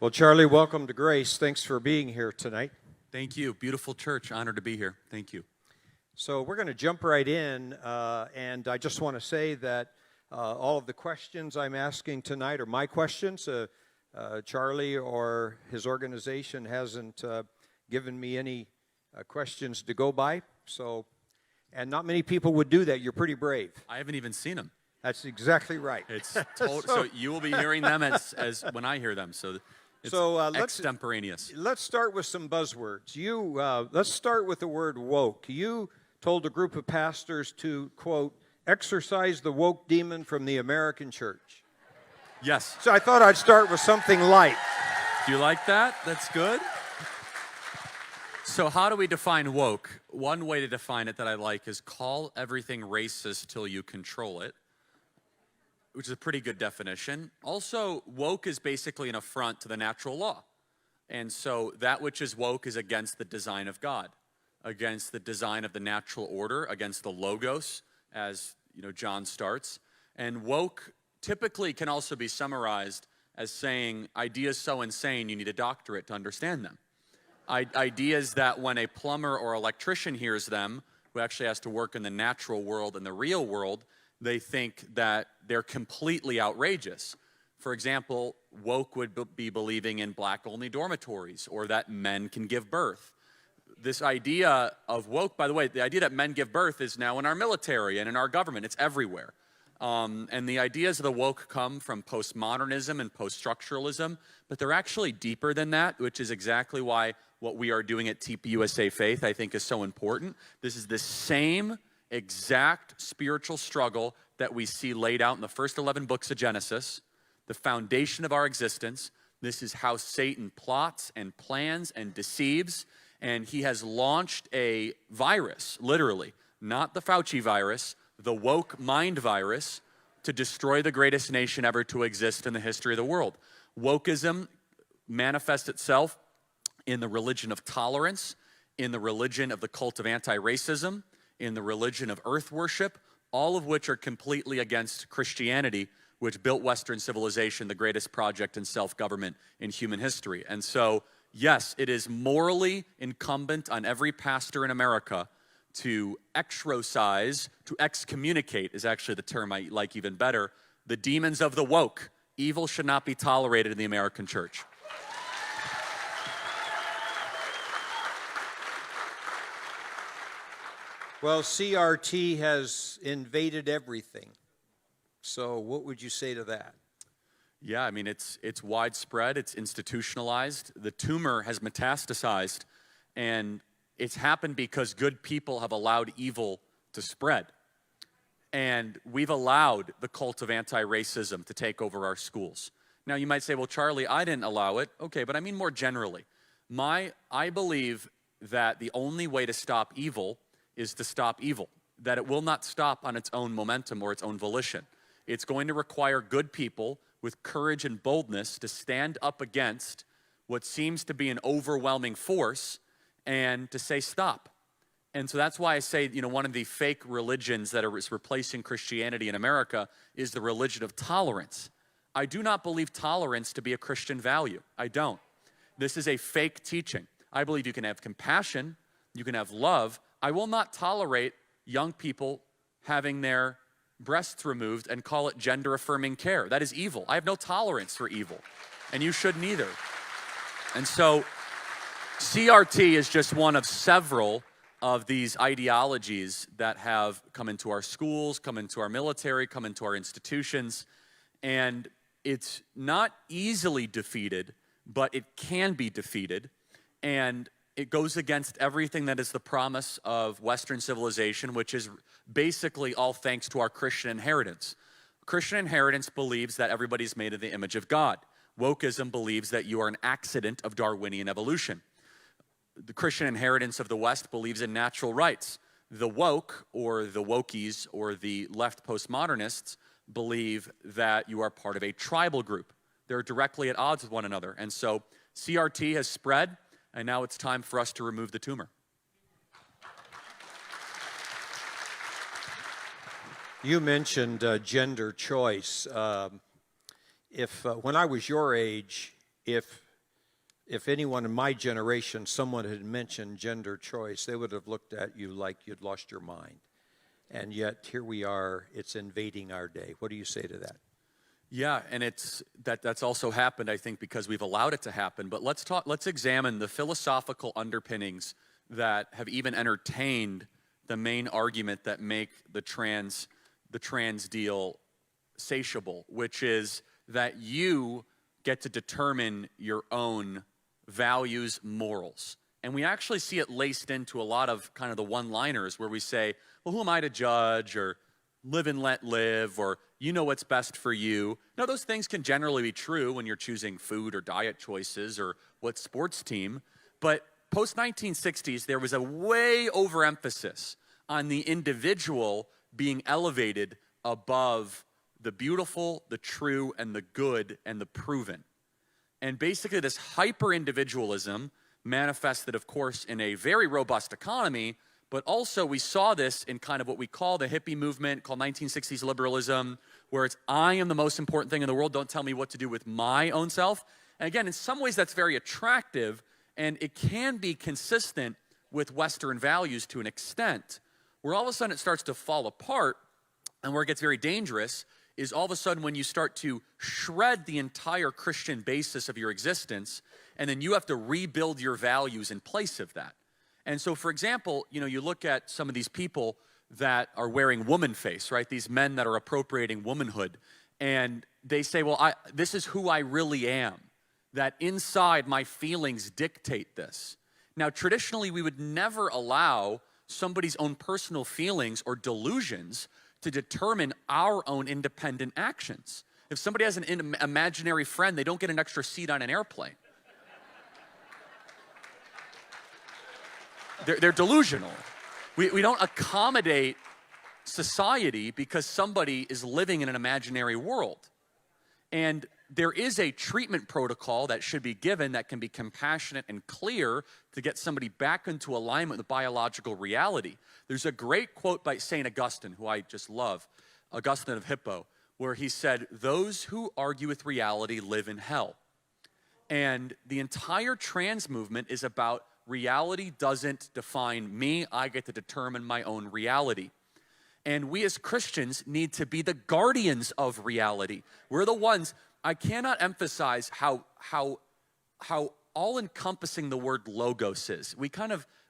Well, Charlie, welcome to Grace. Thanks for being here tonight. Thank you. Beautiful church. Honored to be here. Thank you. So we're going to jump right in, and I just want to say that all of the questions I'm asking tonight are my questions. Charlie or his organization hasn't given me any questions to go by, and not many people would do that. You're pretty brave. I haven't even seen them. That's exactly right. It's so you will be hearing them as when I hear them. So it's extemporaneous. Let's start with some buzzwords. Let's start with the word woke. You told a group of pastors to, quote, exorcise the woke demon from the American church. Yes. So I thought I'd start with something light. Do you like that? That's good. So how do we define woke? One way to define it that I like is call everything racist till you control it, which is a pretty good definition. Also, woke is basically an affront to the natural law. And so that which is woke is against the design of God, against the design of the natural order, against the logos, as John starts. And woke typically can also be summarized as saying ideas so insane you need a doctorate to understand them. Ideas that when a plumber or electrician hears them, who actually has to work in the natural world and the real world, they think that they're completely outrageous. For example, woke would be believing in black-only dormitories or that men can give birth. This idea of woke, by the way, the idea that men give birth is now in our military and in our government. It's everywhere. And the ideas of the woke come from postmodernism and post-structuralism, but they're actually deeper than that, which is exactly why what we are doing at TPUSA Faith, I think, is so important. This is the same exact spiritual struggle that we see laid out in the first 11 books of Genesis, the foundation of our existence. This is how Satan plots and plans and deceives, and he has launched a virus, literally, not the Fauci virus, the woke mind virus, to destroy the greatest nation ever to exist in the history of the world. Wokeism manifests itself in the religion of tolerance, in the religion of the cult of anti-racism, in the religion of earth worship, all of which are completely against Christianity, which built Western civilization, the greatest project in self-government in human history. And so, yes, it is morally incumbent on every pastor in America to exorcise, to excommunicate is actually the term I like even better, the demons of the woke. Evil should not be tolerated in the American church. Well, CRT has invaded everything. So what would you say to that? Yeah, I mean, it's widespread, it's institutionalized. The tumor has metastasized, and it's happened because good people have allowed evil to spread. And we've allowed the cult of anti-racism to take over our schools. Now, you might say, well, Charlie, I didn't allow it. Okay, but I mean more generally. I believe that the only way to stop evil is to stop evil, that it will not stop on its own momentum or its own volition. It's going to require good people with courage and boldness to stand up against what seems to be an overwhelming force and to say stop. And so that's why I say, one of the fake religions that is replacing Christianity in America is the religion of tolerance. I do not believe tolerance to be a Christian value. I don't. This is a fake teaching. I believe you can have compassion, you can have love. I will not tolerate young people having their breasts removed and call it gender-affirming care. That is evil. I have no tolerance for evil, and you shouldn't either. And so CRT is just one of several of these ideologies that have come into our schools, come into our military, come into our institutions, and it's not easily defeated, but it can be defeated, and it goes against everything that is the promise of Western civilization, which is basically all thanks to our Christian inheritance. Christian inheritance believes that everybody's made in the image of God. Wokeism believes that you are an accident of Darwinian evolution. The Christian inheritance of the West believes in natural rights. The woke, or the wokies, or the left postmodernists believe that you are part of a tribal group. They're directly at odds with one another. And so CRT has spread, and now it's time for us to remove the tumor. You mentioned gender choice. When I was your age, if if anyone in my generation, someone had mentioned gender choice, they would have looked at you like you'd lost your mind. And yet here we are, it's invading our day. What do you say to that? Yeah, and that's also happened, I think, because we've allowed it to happen. But let's examine the philosophical underpinnings that have even entertained the main argument that make the trans deal satiable, which is that you get to determine your own values, morals. And we actually see it laced into a lot of kind of the one-liners where we say, well, who am I to judge, or live and let live, or you know what's best for you. Now, those things can generally be true when you're choosing food or diet choices or what sports team, but post-1960s, there was a way overemphasis on the individual being elevated above the beautiful, the true, and the good, and the proven. And basically this hyper-individualism manifested, of course, in a very robust economy, but also we saw this in kind of what we call the hippie movement, called 1960s liberalism, where it's, I am the most important thing in the world, don't tell me what to do with my own self. And again, in some ways that's very attractive, and it can be consistent with Western values to an extent. Where all of a sudden it starts to fall apart, and where it gets very dangerous, is all of a sudden when you start to shred the entire Christian basis of your existence, and then you have to rebuild your values in place of that. And so, for example, you look at some of these people that are wearing woman face, right? These men that are appropriating womanhood. And they say, well, this is who I really am. That inside my feelings dictate this. Now, traditionally, we would never allow somebody's own personal feelings or delusions to determine our own independent actions. If somebody has an imaginary friend, they don't get an extra seat on an airplane. They're delusional. We don't accommodate society because somebody is living in an imaginary world. And there is a treatment protocol that should be given that can be compassionate and clear to get somebody back into alignment with biological reality. There's a great quote by St. Augustine, who I just love, Augustine of Hippo, where he said, those who argue with reality live in hell. And the entire trans movement is about reality doesn't define me. I get to determine my own reality. And we as Christians need to be the guardians of reality. We're the ones, I cannot emphasize how all-encompassing the word logos is.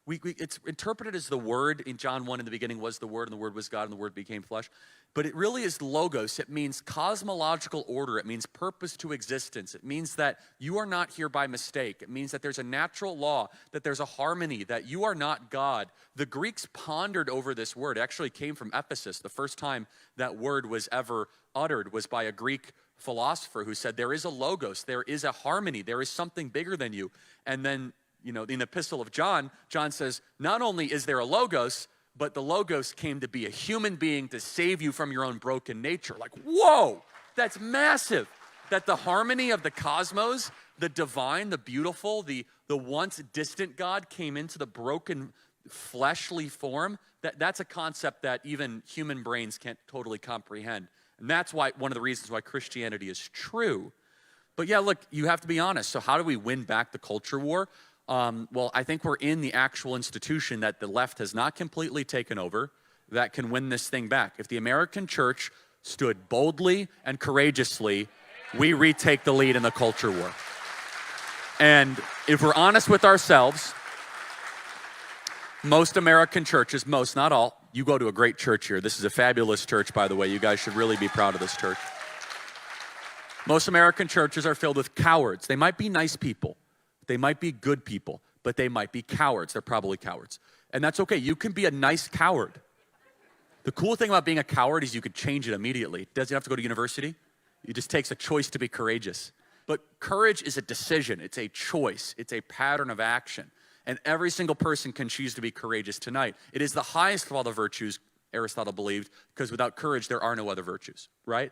It's interpreted as the Word. In John 1, in the beginning was the Word, and the Word was God, and the Word became flesh. But it really is logos. It means cosmological order. It means purpose to existence. It means that you are not here by mistake. It means that there's a natural law, that there's a harmony, that you are not God. The Greeks pondered over this word. It actually came from Ephesus. The first time that word was ever uttered was by a Greek philosopher who said, there is a logos, there is a harmony, there is something bigger than you. And then, in the epistle of John, John says, not only is there a logos, but the logos came to be a human being to save you from your own broken nature. Like, whoa, that's massive. That the harmony of the cosmos, the divine, the beautiful, the once distant God came into the broken fleshly form. That's a concept that even human brains can't totally comprehend. And that's why one of the reasons why Christianity is true. But yeah, look, you have to be honest. So how do we win back the culture war? Well, I think we're in the actual institution that the left has not completely taken over that can win this thing back. If the American church stood boldly and courageously, we retake the lead in the culture war. And if we're honest with ourselves, most American churches, most, not all, you go to a great church here. This is a fabulous church, by the way. You guys should really be proud of this church. Most American churches are filled with cowards. They might be nice people. They might be good people, but they might be cowards. They're probably cowards. And that's okay. You can be a nice coward. The cool thing about being a coward is you could change it immediately. Doesn't have to go to university. It just takes a choice to be courageous. But courage is a decision. It's a choice. It's a pattern of action. And every single person can choose to be courageous tonight. It is the highest of all the virtues, Aristotle believed, because without courage, there are no other virtues, right?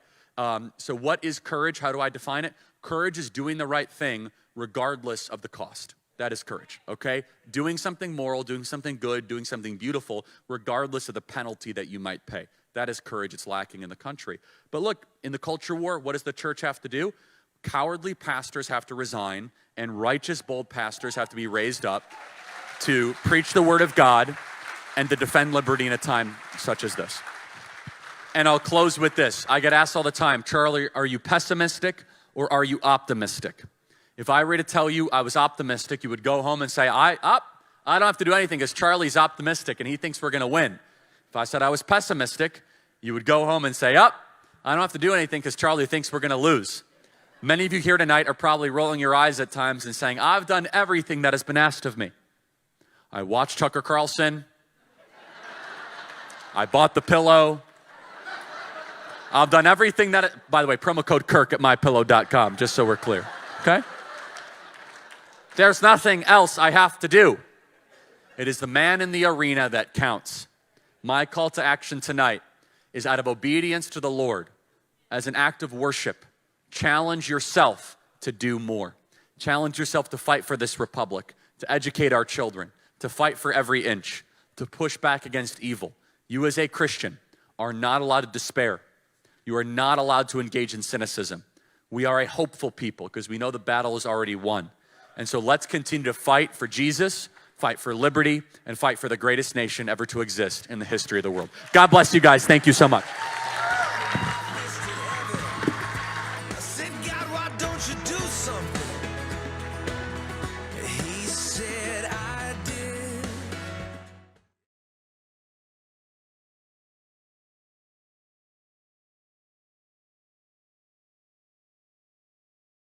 So what is courage? How do I define it? Courage is doing the right thing regardless of the cost. That is courage, okay? Doing something moral, doing something good, doing something beautiful, regardless of the penalty that you might pay. That is courage. It's lacking in the country. But look, in the culture war, what does the church have to do? Cowardly pastors have to resign, and righteous, bold pastors have to be raised up to preach the word of God and to defend liberty in a time such as this. And I'll close with this. I get asked all the time, Charlie, are you pessimistic or are you optimistic? If I were to tell you I was optimistic, you would go home and say, I don't have to do anything because Charlie's optimistic and he thinks we're going to win. If I said I was pessimistic, you would go home and say, I don't have to do anything because Charlie thinks we're going to lose. Many of you here tonight are probably rolling your eyes at times and saying, I've done everything that has been asked of me. I watched Tucker Carlson. I bought the pillow. I've done everything that, by the way, promo code Kirk at mypillow.com, just so we're clear, okay? There's nothing else I have to do. It is the man in the arena that counts. My call to action tonight is out of obedience to the Lord, as an act of worship, challenge yourself to do more. Challenge yourself to fight for this republic, to educate our children, to fight for every inch, to push back against evil. You as a Christian are not allowed to despair. You are not allowed to engage in cynicism. We are a hopeful people because we know the battle is already won. And so let's continue to fight for Jesus, fight for liberty, and fight for the greatest nation ever to exist in the history of the world. God bless you guys. Thank you so much.